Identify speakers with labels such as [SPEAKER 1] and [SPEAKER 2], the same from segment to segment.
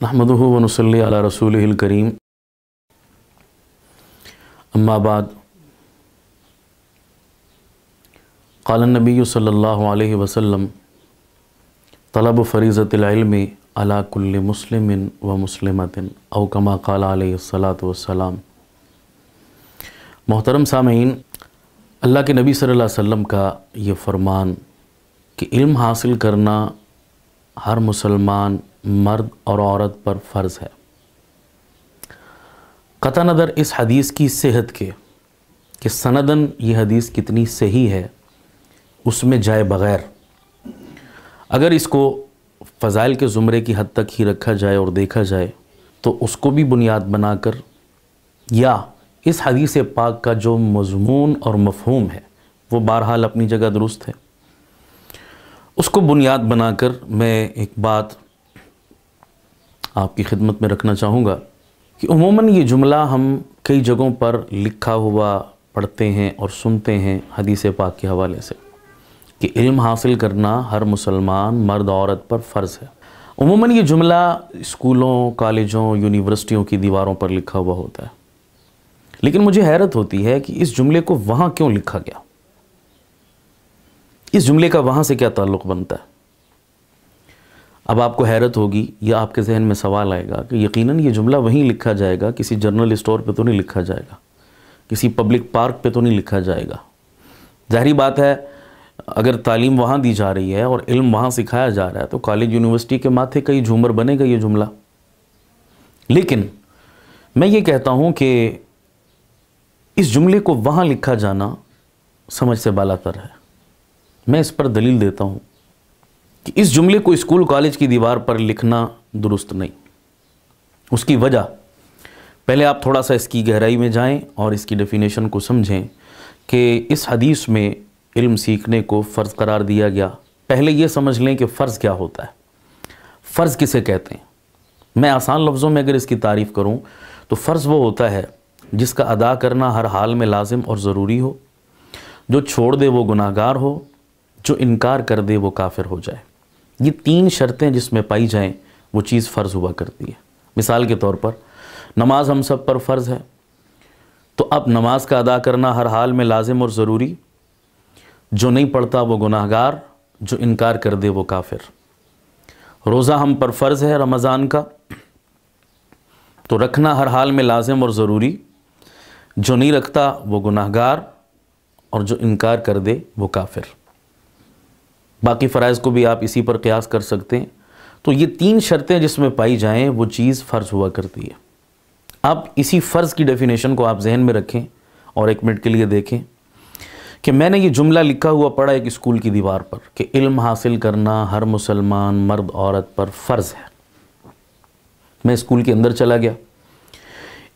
[SPEAKER 1] नहमदुहु व नुसल्ली अला रसूलिहिल करीम। अम्मा बाद, क़ाल नबी सल्लल्लाहु अलैहि वसल्लम तलब फ़रीज़तिल इल्मि अला कुल्लि मुस्लिमिन व मुस्लिमतिन औ कमा क़ाल अलैहिस्सलातु वस्सलाम। मोहतरम सामीन, अल्लाह के नबी सल्लल्लाहु अलैहि वसल्लम का ये फ़रमान कि इल्म हासिल करना हर मुसलमान मर्द और औरत पर फ़र्ज़ है। क़ता नज़र इस हदीस की सेहत के कि सनदन ये हदीस कितनी सही है उसमें जाए बग़ैर अगर इसको फ़ज़ाइल के ज़ुमरे की हद तक ही रखा जाए और देखा जाए तो उसको भी बुनियाद बनाकर या इस हदीस पाक का जो मज़मून और मफ़हूम है वो बहरहाल अपनी जगह दुरुस्त है, उसको बुनियाद बनाकर मैं एक बात आपकी खिदमत में रखना चाहूँगा कि उमूमन ये जुमला हम कई जगहों पर लिखा हुआ पढ़ते हैं और सुनते हैं हदीस पाक के हवाले से कि इल्म हासिल करना हर मुसलमान मर्द औरत पर फ़र्ज़ है। उमूमन ये जुमला स्कूलों, कॉलेजों, यूनिवर्सिटियों की दीवारों पर लिखा हुआ होता है, लेकिन मुझे हैरत होती है कि इस जुमले को वहाँ क्यों लिखा गया, इस जुमले का वहाँ से क्या ताल्लुक़ बनता है। अब आपको हैरत होगी या आपके जहन में सवाल आएगा कि यकीनन ये जुमला वहीं लिखा जाएगा, किसी जनरल स्टोर पे तो नहीं लिखा जाएगा, किसी पब्लिक पार्क पे तो नहीं लिखा जाएगा। ज़ाहिरी बात है, अगर तालीम वहाँ दी जा रही है और इल्म वहाँ सिखाया जा रहा है तो कॉलेज यूनिवर्सिटी के माथे कई झूमर बनेगा ये जुमला। लेकिन मैं ये कहता हूँ कि इस जुमले को वहाँ लिखा जाना समझ से बालातर है। मैं इस पर दलील देता हूँ कि इस जुमले को स्कूल कॉलेज की दीवार पर लिखना दुरुस्त नहीं। उसकी वजह, पहले आप थोड़ा सा इसकी गहराई में जाएं और इसकी डेफिनेशन को समझें कि इस हदीस में इल्म सीखने को फ़र्ज़ करार दिया गया। पहले ये समझ लें कि फ़र्ज़ क्या होता है, फ़र्ज़ किसे कहते हैं। मैं आसान लफ्ज़ों में अगर इसकी तारीफ़ करूं तो फ़र्ज़ वो होता है जिसका अदा करना हर हाल में लाजिम और ज़रूरी हो, जो छोड़ दे वो गुनाहगार हो, जो इनकार कर दे वो काफिर हो जाए। ये तीन शर्तें जिसमें पाई जाएं वो चीज़ फ़र्ज़ हुआ करती है। मिसाल के तौर पर नमाज हम सब पर फ़र्ज़ है, तो अब नमाज का अदा करना हर हाल में लाजिम और ज़रूरी, जो नहीं पढ़ता वो गुनाहगार, जो इनकार कर दे वो काफिर। रोज़ा हम पर फ़र्ज़ है रमज़ान का, तो रखना हर हाल में लाजिम और ज़रूरी, जो नहीं रखता वो गुनाहगार और जो इनकार कर दे वो काफिर। बाकी फ़राइज़ को भी आप इसी पर क़यास कर सकते हैं। तो ये तीन शर्तें जिसमें पाई जाएं वो चीज़ फ़र्ज़ हुआ करती है। अब इसी फ़र्ज़ की डेफिनेशन को आप जहन में रखें और एक मिनट के लिए देखें कि मैंने ये जुमला लिखा हुआ पढ़ा एक स्कूल की दीवार पर कि इल्म हासिल करना हर मुसलमान मर्द औरत पर फ़र्ज़ है। मैं स्कूल के अंदर चला गया,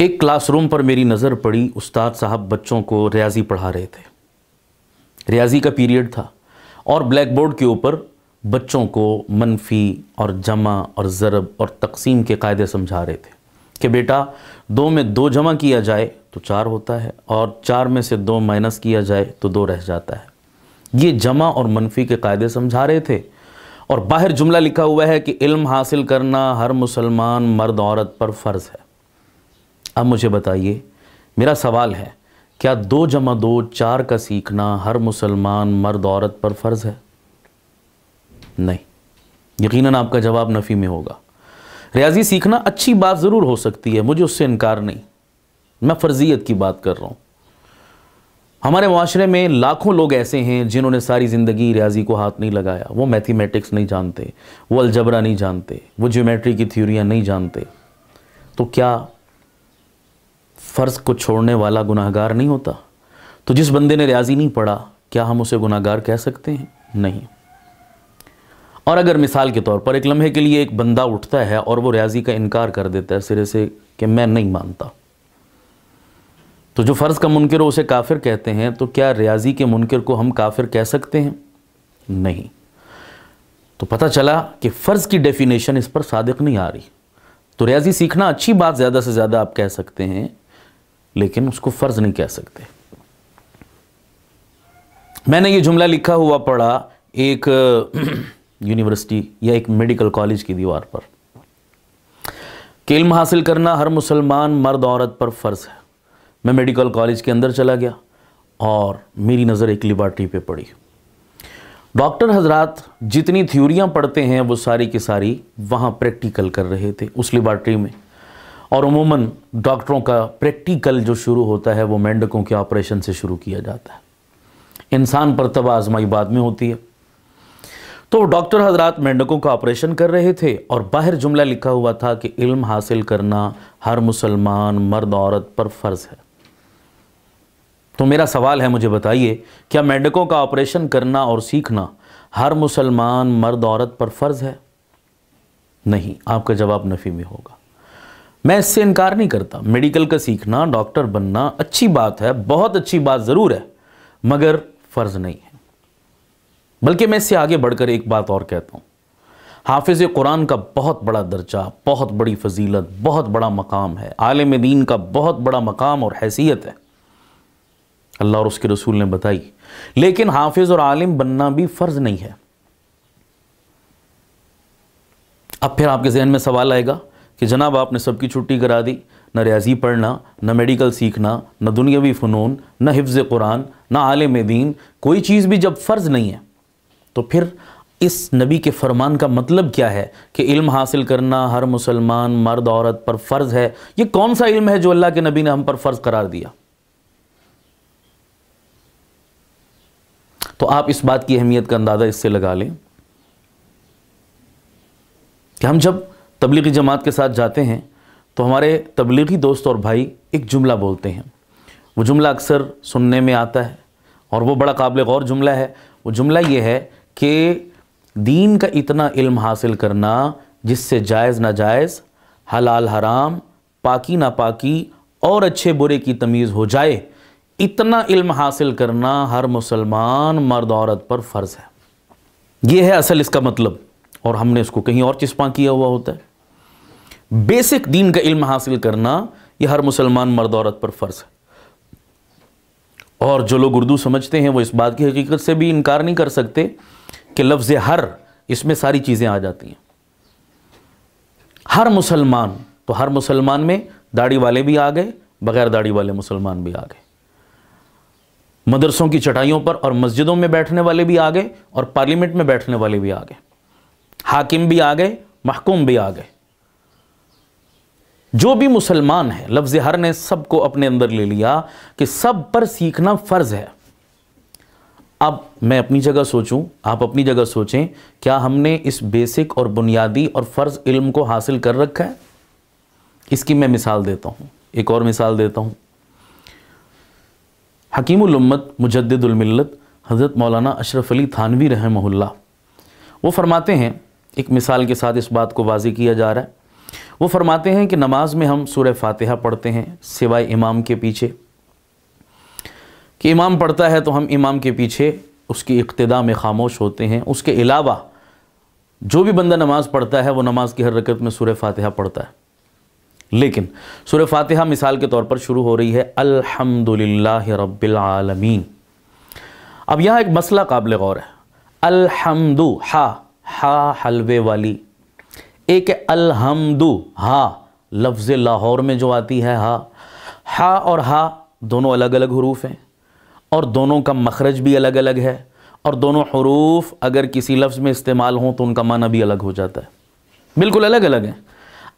[SPEAKER 1] एक क्लासरूम पर मेरी नज़र पड़ी। उस्ताद साहब बच्चों को रियाज़ी पढ़ा रहे थे, रियाज़ी का पीरियड था और ब्लैक बोर्ड के ऊपर बच्चों को मनफ़ी और जमा और ज़रब और तक़सीम के कायदे समझा रहे थे कि बेटा 2 में 2 जमा किया जाए तो 4 होता है और 4 में से 2 माइनस किया जाए तो 2 रह जाता है। ये जमा और मनफ़ी के कायदे समझा रहे थे और बाहर जुमला लिखा हुआ है कि इल्म हासिल करना हर मुसलमान मर्द औरत पर फ़र्ज़ है। अब मुझे बताइए, मेरा सवाल है, क्या 2 जमा 2 4 का सीखना हर मुसलमान मर्द औरत पर फ़र्ज़ है? नहीं। यकीनन आपका जवाब नफ़ी में होगा। रियाज़ी सीखना अच्छी बात ज़रूर हो सकती है, मुझे उससे इनकार नहीं, मैं फ़र्ज़ियत की बात कर रहा हूँ। हमारे माशरे में लाखों लोग ऐसे हैं जिन्होंने सारी ज़िंदगी रियाज़ी को हाथ नहीं लगाया। वो मैथमेटिक्स नहीं जानते, वो अलजबरा नहीं जानते, वो ज्योमेट्री की थ्योरियाँ नहीं जानते। तो क्या फ़र्ज़ को छोड़ने वाला गुनाहगार नहीं होता? तो जिस बंदे ने रियाज़ी नहीं पढ़ा, क्या हम उसे गुनाहगार कह सकते हैं? नहीं। और अगर मिसाल के तौर पर एक लम्हे के लिए एक बंदा उठता है और वो रियाज़ी का इनकार कर देता है सिरे से कि मैं नहीं मानता, तो जो फ़र्ज़ का मुनकिर हो उसे काफिर कहते हैं, तो क्या रियाज़ी के मुनकिर को हम काफिर कह सकते हैं? नहीं। तो पता चला कि फ़र्ज़ की डेफिनेशन इस पर सादिक नहीं आ रही। तो रियाज़ी सीखना अच्छी बात ज़्यादा से ज़्यादा आप कह सकते हैं, लेकिन उसको फ़र्ज़ नहीं कह सकते। मैंने ये जुमला लिखा हुआ पढ़ा एक यूनिवर्सिटी या एक मेडिकल कॉलेज की दीवार पर। कि इल्म हासिल करना हर मुसलमान मर्द औरत पर फ़र्ज़ है। मैं मेडिकल कॉलेज के अंदर चला गया और मेरी नज़र एक लेबॉर्ट्री पे पड़ी। डॉक्टर हजरात जितनी थ्योरियाँ पढ़ते हैं वो सारी की सारी वहाँ प्रैक्टिकल कर रहे थे उस लेबॉर्ट्री में। और उमूमन डॉक्टरों का प्रैक्टिकल जो शुरू होता है वो मेंढकों के ऑपरेशन से शुरू किया जाता है। इंसान पर तब आजमाई बाद में होती है। तो डॉक्टर हजरात मेंढकों का ऑपरेशन कर रहे थे और बाहर जुमला लिखा हुआ था कि इल्म हासिल करना हर मुसलमान मर्द औरत पर फ़र्ज़ है। तो मेरा सवाल है, मुझे बताइए, क्या मेंढकों का ऑपरेशन करना और सीखना हर मुसलमान मर्द औरत पर फ़र्ज़ है? नहीं, आपका जवाब नफ़ी में होगा। मैं इससे इनकार नहीं करता, मेडिकल का सीखना, डॉक्टर बनना अच्छी बात है, बहुत अच्छी बात ज़रूर है, मगर फ़र्ज़ नहीं है। बल्कि मैं इससे आगे बढ़कर एक बात और कहता हूँ, हाफिज़ कुरान का बहुत बड़ा दर्जा, बहुत बड़ी फजीलत, बहुत बड़ा मकाम है, आलिम दीन का बहुत बड़ा मकाम और हैसियत है, अल्लाह और उसके रसूल ने बताई। लेकिन हाफिज़ और आलिम बनना भी फ़र्ज़ नहीं है। अब फिर आपके जहन में सवाल आएगा कि जनाब आपने सबकी छुट्टी करा दी, न रियाजी पढ़ना, न मेडिकल सीखना, न दुनियावी फ़नून, न हिफ्ज़ कुरान, न आलिम दीन, कोई चीज़ भी जब फ़र्ज़ नहीं है तो फिर इस नबी के फरमान का मतलब क्या है कि इल्म हासिल करना हर मुसलमान मर्द औरत पर फ़र्ज़ है? ये कौन सा इल्म है जो अल्लाह के नबी ने हम पर फ़र्ज़ करार दिया? तो आप इस बात की अहमियत का अंदाज़ा इससे लगा लें कि हम जब तबलीगी जमात के साथ जाते हैं तो हमारे तबलीगी दोस्त और भाई एक जुमला बोलते हैं। वो जुमला अक्सर सुनने में आता है और वो बड़ा काबिल गौर जुमला है। वो जुमला ये है कि दीन का इतना इल्म हासिल करना जिससे जायज़ नाजायज़, हलाल हराम, पाकी नापाकी और अच्छे बुरे की तमीज़ हो जाए, इतना इल्म हासिल करना हर मुसलमान मर्द औरत पर फ़र्ज़ है। ये है असल इसका मतलब, और हमने इसको कहीं और चिस्पा किया हुआ होता है। बेसिक दीन का इल्म हासिल करना यह हर मुसलमान मर्द औरत पर फ़र्ज़ है। और जो लोग उर्दू समझते हैं वो इस बात की हकीकत से भी इनकार नहीं कर सकते कि लफ्ज़ हर, इसमें सारी चीज़ें आ जाती हैं। हर मुसलमान, तो हर मुसलमान में दाढ़ी वाले भी आ गए, बग़ैर दाढ़ी वाले मुसलमान भी आ गए, मदरसों की चटाइयों पर और मस्जिदों में बैठने वाले भी आ गए और पार्लियामेंट में बैठने वाले भी आ गए, हाकिम भी आ गए, महकूम भी आ गए। जो भी मुसलमान है, लफ्ज़ हर ने सबको अपने अंदर ले लिया कि सब पर सीखना फ़र्ज़ है। अब मैं अपनी जगह सोचूं, आप अपनी जगह सोचें, क्या हमने इस बेसिक और बुनियादी और फ़र्ज़ इल्म को हासिल कर रखा है? इसकी मैं मिसाल देता हूँ, एक और मिसाल देता हूँ। हकीमुल उम्मत मुजद्दिदुल मिल्लत हज़रत मौलाना अशरफ अली थानवी रहमहुल्लाह, वो फरमाते हैं, एक मिसाल के साथ इस बात को वाज़ी किया जा रहा है। वो फरमाते हैं कि नमाज में हम सूरह फातिहा पढ़ते हैं सिवाय इमाम के पीछे, कि इमाम पढ़ता है तो हम इमाम के पीछे उसकी इक्तिदा में खामोश होते हैं। उसके अलावा जो भी बंदा नमाज़ पढ़ता है वो नमाज की हर रकत में सूरह फातिहा पढ़ता है। लेकिन सूरह फातिहा मिसाल के तौर पर शुरू हो रही है अल्हम्दुलिल्लाहि रब्बिल आलमीन। अब यहाँ एक मसला काबिल गौर है। अल्हम्दु, हा हलवे वाली, एक अलहम्दु, हा लफ्ज़ लाहौर में जो आती है, हा और हा दोनों अलग अलग हरूफ हैं और दोनों का मखरज भी अलग अलग है, और दोनों हरूफ अगर किसी लफ्ज़ में इस्तेमाल हों तो उनका माना भी अलग हो जाता है, बिल्कुल अलग अलग हैं।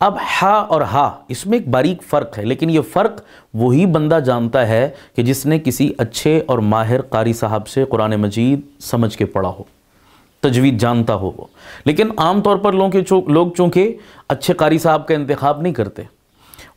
[SPEAKER 1] अब हा और हा, इसमें एक बारीक फ़र्क है, लेकिन ये फ़र्क वही बंदा जानता है कि जिसने किसी अच्छे और माहिर कारी साहब से कुरान मजीद समझ के पढ़ा हो, तजवीद जानता हो वो। लेकिन आम तौर पर लोग चूँकि अच्छे कारी साहब का इंतखाब नहीं करते,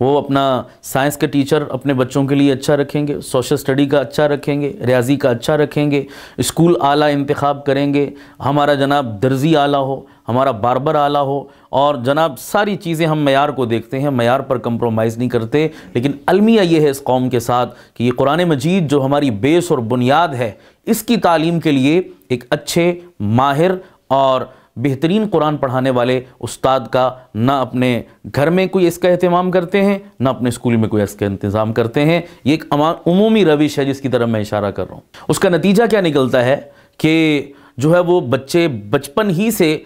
[SPEAKER 1] वो अपना साइंस के टीचर अपने बच्चों के लिए अच्छा रखेंगे, सोशल स्टडी का अच्छा रखेंगे, रियाजी का अच्छा रखेंगे, स्कूल आला इंतखाब करेंगे, हमारा जनाब दर्जी आला हो, हमारा बार्बर आला हो, और जनाब सारी चीज़ें हम मयार को देखते हैं, मयार पर कंप्रोमाइज़ नहीं करते। लेकिन अलमिया ये है इस कौम के साथ कि ये कुरान मजीद जो हमारी बेस और बुनियाद है, इसकी तालीम के लिए एक अच्छे, माहिर और बेहतरीन कुरान पढ़ाने वाले उस्ताद का ना अपने घर में कोई इसका एहतमाम करते हैं, ना अपने स्कूल में कोई इसका इंतज़ाम करते हैं। ये एक उमूमी रविश है जिसकी तरफ मैं इशारा कर रहा हूँ। उसका नतीजा क्या निकलता है कि जो है वो बच्चे बचपन ही से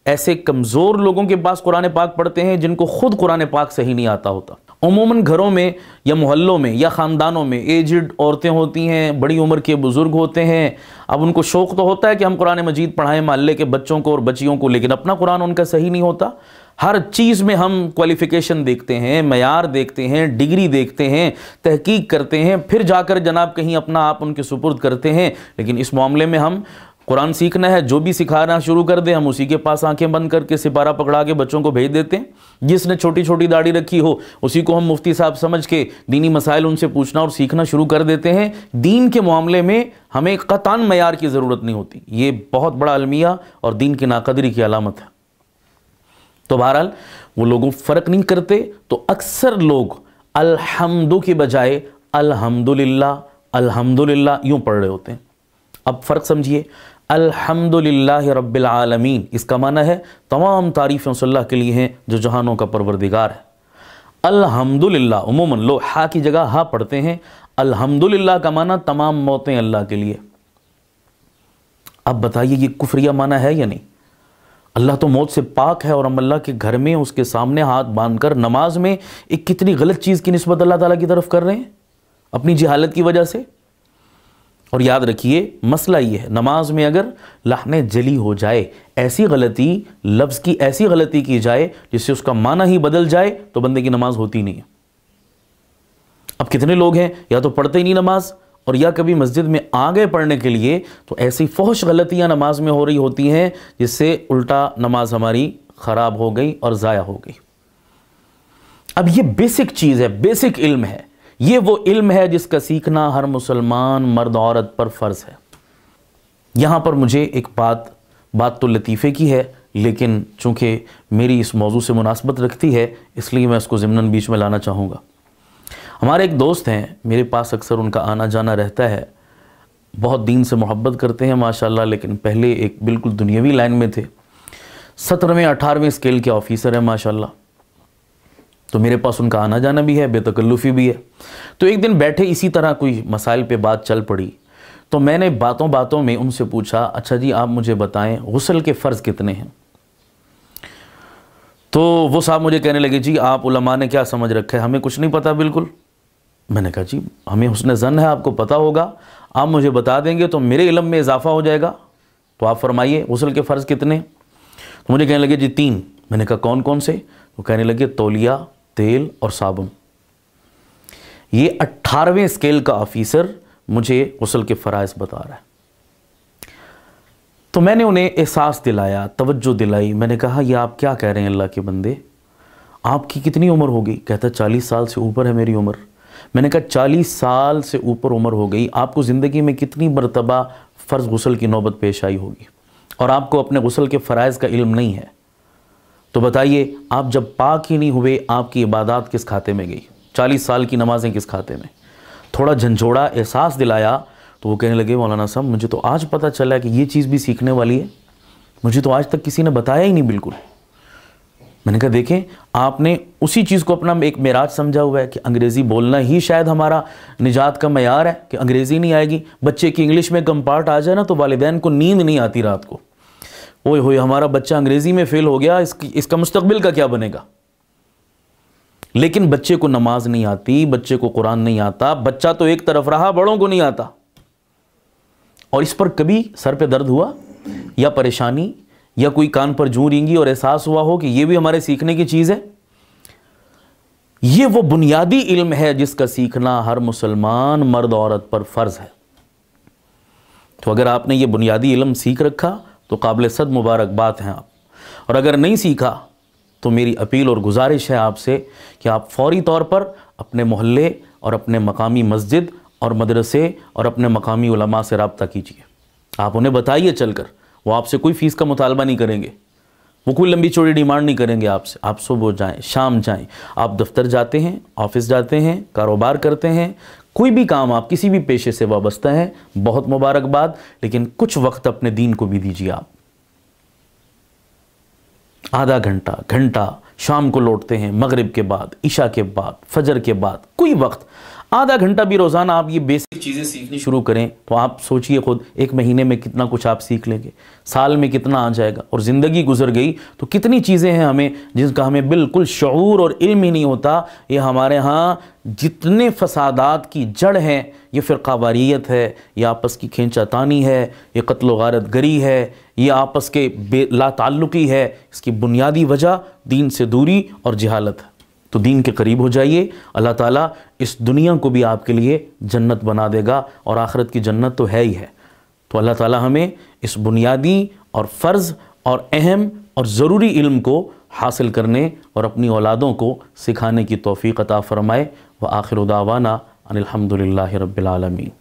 [SPEAKER 1] ऐसे कमज़ोर लोगों के पास कुरान पाक पढ़ते हैं जिनको खुद कुरान पाक सही नहीं आता होता। उमूमन घरों में या मोहल्लों में या ख़ानदानों में एजड औरतें होती हैं, बड़ी उम्र के बुज़ुर्ग होते हैं। अब उनको शौक़ तो होता है कि हम कुरान मजीद पढ़ाएं मोहल्ले के बच्चों को और बच्चियों को, लेकिन अपना कुरान उनका सही नहीं होता। हर चीज़ में हम क्वालिफ़िकेशन देखते हैं, मयार देखते हैं, डिग्री देखते हैं, तहकीक करते हैं, फिर जाकर जनाब कहीं अपना आप उनके सुपुर्द करते हैं। लेकिन इस मामले में हम कुरान सीखना है, जो भी सिखाना शुरू कर दे हम उसी के पास आंखें बंद करके सिपारा पकड़ा के बच्चों को भेज देते हैं। जिसने छोटी छोटी दाढ़ी रखी हो उसी को हम मुफ्ती साहब समझ के दीनी मसाइल उनसे पूछना और सीखना शुरू कर देते हैं। दीन के मामले में हमें कतान मयार की ज़रूरत नहीं होती। ये बहुत बड़ा अलमिया और दीन की नाकदरी की अलामत है। तो बहरहाल वो लोगों फ़र्क नहीं करते, तो अक्सर लोग अल्हम्दु की बजाय अल्हम्दुलिल्लाह अल्हम्दुलिल्लाह यूँ पढ़ रहे होते हैं। अब फ़र्क समझिए, अल्हम्दुलिल्लाह रब्बिल आलमीन इसका माना है तमाम तारीफ़ें उस अल्लाह के लिए हैं जो जहानों का परवरदिगार है। अल्हम्दुलिल्लाह उमूमन लोग हा की जगह हा पढ़ते हैं। अल्हम्दुलिल्लाह का माना तमाम मौतें अल्लाह के लिए। अब बताइए ये कुफ्रिया माना है या नहीं? अल्लाह तो मौत से पाक है और हम अल्लाह के घर में उसके सामने हाथ बांधकर नमाज में एक कितनी गलत चीज़ की निस्बत अल्लाह ताला की तरफ कर रहे हैं अपनी जहालत की वजह से। और याद रखिए मसला ये है, नमाज में अगर लाहने जली हो जाए, ऐसी गलती लफ्ज़ की ऐसी गलती की जाए जिससे उसका माना ही बदल जाए, तो बंदे की नमाज होती नहीं है। अब कितने लोग हैं या तो पढ़ते ही नहीं नमाज, और या कभी मस्जिद में आ गए पढ़ने के लिए तो ऐसी फहश गलतियां नमाज में हो रही होती हैं जिससे उल्टा नमाज हमारी ख़राब हो गई और ज़ाया हो गई। अब ये बेसिक चीज़ है, बेसिक इल्म है। ये वो इल्म है जिसका सीखना हर मुसलमान मर्द औरत पर फ़र्ज़ है। यहाँ पर मुझे एक बात तो लतीफ़े की है, लेकिन चूँकि मेरी इस मौजू से मुनासबत रखती है इसलिए मैं इसको ज़िम्नन बीच में लाना चाहूँगा। हमारे एक दोस्त हैं, मेरे पास अक्सर उनका आना जाना रहता है। बहुत दीन से मोहब्बत करते हैं माशाल्लाह, लेकिन पहले एक बिल्कुल दुनियावी लाइन में थे। 17वें 18वें स्केल के ऑफिसर हैं माशाल्लाह। तो मेरे पास उनका आना जाना भी है, बेतकल्लुफ़ी भी है। तो एक दिन बैठे इसी तरह कोई मसाइल पे बात चल पड़ी, तो मैंने बातों बातों में उनसे पूछा, अच्छा जी आप मुझे बताएं गुस्ल के फ़र्ज़ कितने हैं? तो वो साहब मुझे कहने लगे, जी आप उलमा ने क्या समझ रखा है, हमें कुछ नहीं पता बिल्कुल। मैंने कहा जी हमें हुस्न ज़न है, आपको पता होगा, आप मुझे बता देंगे तो मेरे इल्म में इजाफ़ा हो जाएगा। तो आप फरमाइए गुस्ल के फ़र्ज़ कितने? तो मुझे कहने लगे जी 3। मैंने कहा कौन कौन से? तो कहने लगे तौलिया, तेल और साबुन। ये 18वें स्केल का ऑफिसर मुझे गुस्ल के फ़राइज़ बता रहा है। तो मैंने उन्हें एहसास दिलाया, तवज्जो दिलाई। मैंने कहा ये आप क्या कह रहे हैं अल्लाह के बंदे, आपकी कितनी उम्र होगी? कहता 40 साल से ऊपर है मेरी उम्र। मैंने कहा 40 साल से ऊपर उम्र हो गई, आपको ज़िंदगी में कितनी मरतबा फ़र्ज़ गुस्ल की नौबत पेश आई होगी और आपको अपने गुस्ल के फ़राइज़ का इल्म नहीं है? तो बताइए आप जब पाक ही नहीं हुए, आपकी इबादत किस खाते में गई? 40 साल की नमाजें किस खाते में? थोड़ा झंझोड़ा, एहसास दिलाया तो वो कहने लगे मौलाना साहब मुझे तो आज पता चला कि ये चीज़ भी सीखने वाली है, मुझे तो आज तक किसी ने बताया ही नहीं बिल्कुल। मैंने कहा देखें आपने उसी चीज़ को अपना एक मेराज समझा हुआ है कि अंग्रेज़ी बोलना ही शायद हमारा निजात का मयार है, कि अंग्रेज़ी नहीं आएगी, बच्चे की इंग्लिश में कम पार्ट आ जाए ना तो वालिदैन को नींद नहीं आती रात को। ओए होए हमारा बच्चा अंग्रेज़ी में फ़ेल हो गया, इसका मुस्तकबिल का क्या बनेगा? लेकिन बच्चे को नमाज नहीं आती, बच्चे को कुरान नहीं आता, बच्चा तो एक तरफ रहा, बड़ों को नहीं आता। और इस पर कभी सर पे दर्द हुआ या परेशानी या कोई कान पर जूं रेंगी और एहसास हुआ हो कि ये भी हमारे सीखने की चीज़ है? ये वो बुनियादी इल्म है जिसका सीखना हर मुसलमान मर्द औरत पर फ़र्ज़ है। तो अगर आपने ये बुनियादी इल्म सीख रखा तो काबिल सद मुबारकबाद हैं आप, और अगर नहीं सीखा तो मेरी अपील और गुजारिश है आपसे कि आप फौरी तौर पर अपने मोहल्ले और अपने मकामी मस्जिद और मदरसे और अपने मकामी उलमा से रब्ता कीजिए। आप उन्हें बताइए चलकर, वो आपसे कोई फ़ीस का मुतालबा नहीं करेंगे, वो कोई लंबी चौड़ी डिमांड नहीं करेंगे आपसे। आप सुबह जाएं, शाम जाएं, आप दफ्तर जाते हैं, ऑफिस जाते हैं, कारोबार करते हैं, कोई भी काम आप किसी भी पेशे से वाबस्ता हैं, बहुत मुबारकबाद, लेकिन कुछ वक्त अपने दीन को भी दीजिए। आप आधा घंटा शाम को लौटते हैं, मगरिब के बाद, इशा के बाद, फजर के बाद, कोई वक्त आधा घंटा भी रोज़ाना आप ये बेसिक बेसिक चीज़ें सीखनी शुरू करें तो आप सोचिए खुद, एक महीने में कितना कुछ आप सीख लेंगे, साल में कितना आ जाएगा, और ज़िंदगी गुजर गई तो कितनी चीज़ें हैं हमें जिसका हमें बिल्कुल शऊर और इल्म ही नहीं होता। ये हमारे यहाँ जितने फसादात की जड़ हैं, ये फ़िरक़ावारियत है, ये आपस की खींचातानी है, ये क़त्ल गारत गरी है, ये आपस के लाताल्लुकी है। इसकी बुनियादी वजह दीन से दूरी और जहालत है। तो दीन के करीब हो जाइए, अल्लाह ताला इस दुनिया को भी आपके लिए जन्नत बना देगा, और आखिरत की जन्नत तो है ही है। तो अल्लाह ताला हमें इस बुनियादी और फ़र्ज़ और अहम और ज़रूरी इल्म को हासिल करने और अपनी औलादों को सिखाने की तौफ़ीक़ अता फ़रमाए। व आखिरु दावाना अनिल हम्दुलिल्लाहि रब्बिल आलमीन।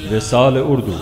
[SPEAKER 2] रिसाल उर्दू